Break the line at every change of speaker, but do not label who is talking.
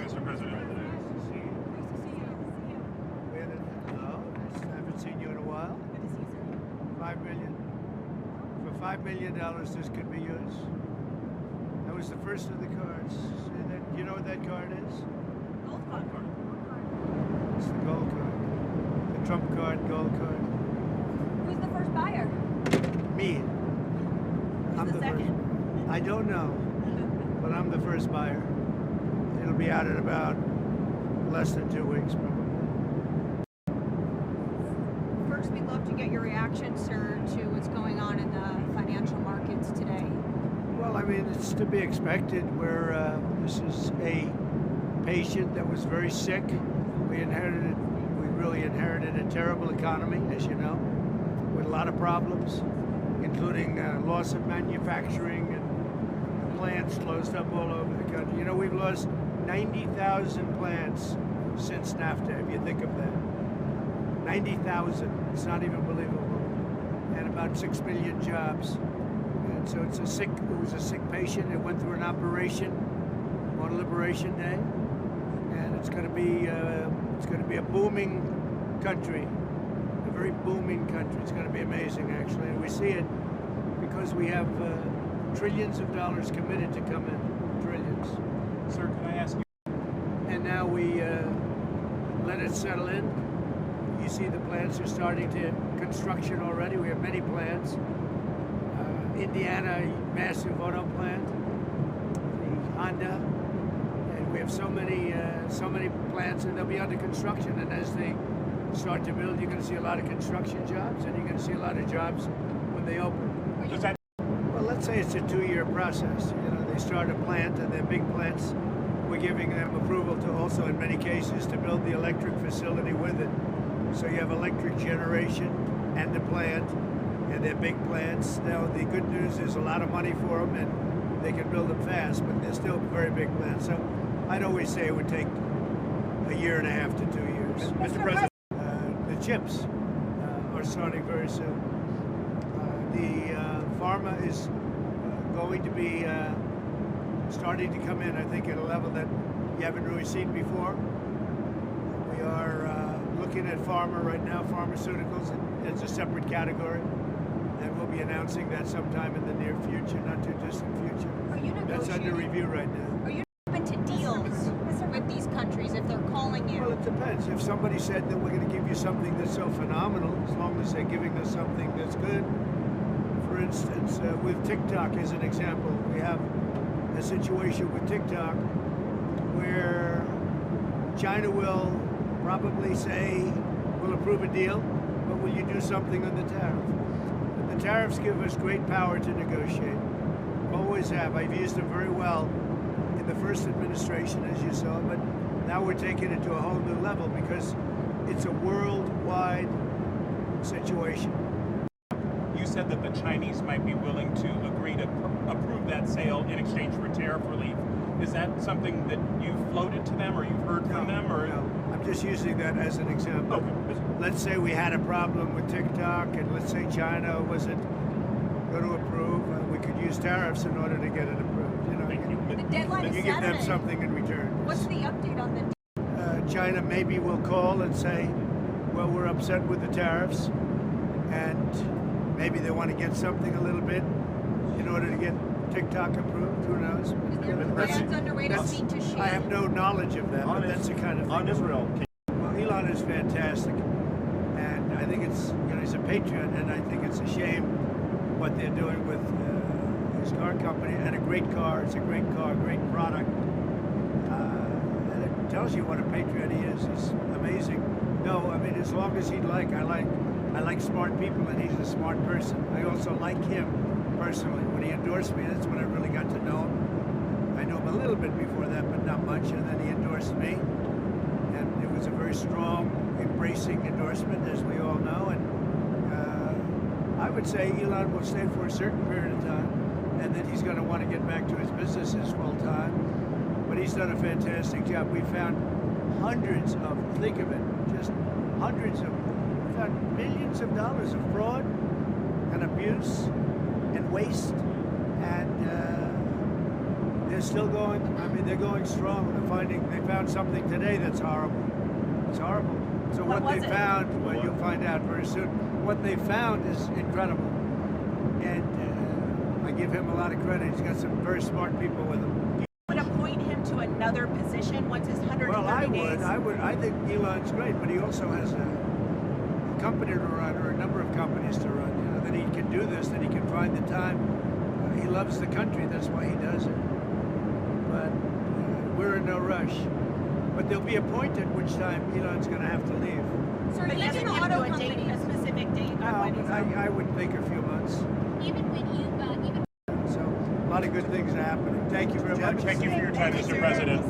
Mr. President.
I haven't seen you in a while. $5 million. For $5 million, this could be yours. That was the first of the cards. You know what that card is?
Gold card.
It's the gold card. The Trump card, gold card.
Who's the first buyer?
Me.
Who's the second?
I don't know, but I'm the first buyer. It'll be out in about less than 2 weeks, probably.
First, we'd love to get your reaction, sir, to what's going on in the financial markets today.
Well, I mean, it's to be expected. This is a patient that was very sick. We really inherited a terrible economy, as you know, with a lot of problems, including loss of manufacturing and plants closed up all over the country. You know, we've lost 90,000 plants since NAFTA, if you think of that. 90,000. It's not even believable. And about 6 million jobs. And so it was a sick patient. It went through an operation on Liberation Day, and it's going to be a booming country, a very booming country. It's going to be amazing, actually. And we see it because we have trillions of dollars committed to come in, trillions.
Sir, can I ask you?
And now we let it settle in. You see the plants are starting to construction already. We have many plants. Indiana, massive auto plant, the Honda, and we have so many plants, and they'll be under construction. And as they start to build, you're going to see a lot of construction jobs, and you're going to see a lot of jobs when they open. Well, let's say it's a 2-year process. You know, they start a plant, and they're big plants. We're giving them approval to also, in many cases, to build the electric facility with it. So you have electric generation and the plant, and they're big plants. Now, the good news is a lot of money for them, and they can build them fast, but they're still very big plants. So I'd always say it would take a year and a half to 2 years.
Mr. President.
The chips are starting very soon. The pharma is going to be starting to come in, I think, at a level that you haven't really seen before. We are looking at pharma right now, pharmaceuticals, it's a separate category. And we'll be announcing that sometime in the near future, not too distant future.
Are you
That's under review right now.
Are you open to deals with these countries if they're calling you?
Well, it depends. If somebody said that we're going to give you something that's so phenomenal, as long as they're giving us something that's good. For instance, with TikTok as an example, we have a situation with TikTok where China will probably say, we'll approve a deal, but will you do something on the tariff? The tariffs give us great power to negotiate. Always have. I've used them very well in the first administration, as you saw, but now we're taking it to a whole new level because it's a worldwide situation.
You said that the Chinese might be willing to agree to approve that sale in exchange for tariff relief. Is that something that you've floated to them or you've heard from them? Or
no, I'm just using that as an example.
Okay.
Let's say we had a problem with TikTok, and let's say China wasn't going to approve. We could use tariffs in order to get it approved. You know,
The deadline is
you give them
Saturday.
something in return.
What's the update on the
China maybe will call and say, well, we're upset with the tariffs, and maybe they want to get something a little bit in order to get TikTok approved. Who knows?
Is there plans underway to speak to Xi?
I have no knowledge of that, but that's the kind of thing.
On Israel.
Well, Elon is fantastic, and I think it's, you know, he's a patriot, and I think it's a shame what they're doing with his car company, and a great car. It's a great car, great product, and it tells you what a patriot he is. He's amazing. No, I mean, as long as he'd like, I like smart people, and he's a smart person. I also like him personally. When he endorsed me, that's when I really got to know him. I knew him a little bit before that, but not much, and then he endorsed me. And it was a very strong, embracing endorsement, as we all know. And I would say Elon will stay for a certain period of time, and then he's going to want to get back to his businesses full time. But he's done a fantastic job. We found hundreds of, think of it, just hundreds of, we found millions of dollars of fraud and abuse and waste and They're still going. I mean, they're going strong. They found something today that's horrible. It's horrible. So what they found, well, you'll find out very soon. What they found is incredible, and I give him a lot of credit. He's got some very smart people with him.
You would appoint him to another position once his 130 days?
Well, I think Elon's great, but he also has a company to run, or a number of companies to run. You know, that he can do this, that he can find the time. He loves the country. That's why he does it. But we're in no rush. But there'll be a point at which time Elon's going to have to leave.
So
But
even
doesn't
auto
give you a date, a
companies,
specific date on when he's out.
I would think a few months.
Even when you, even
So a lot of good things are happening. Thank you very much.
Thank you for your time, Mr. President.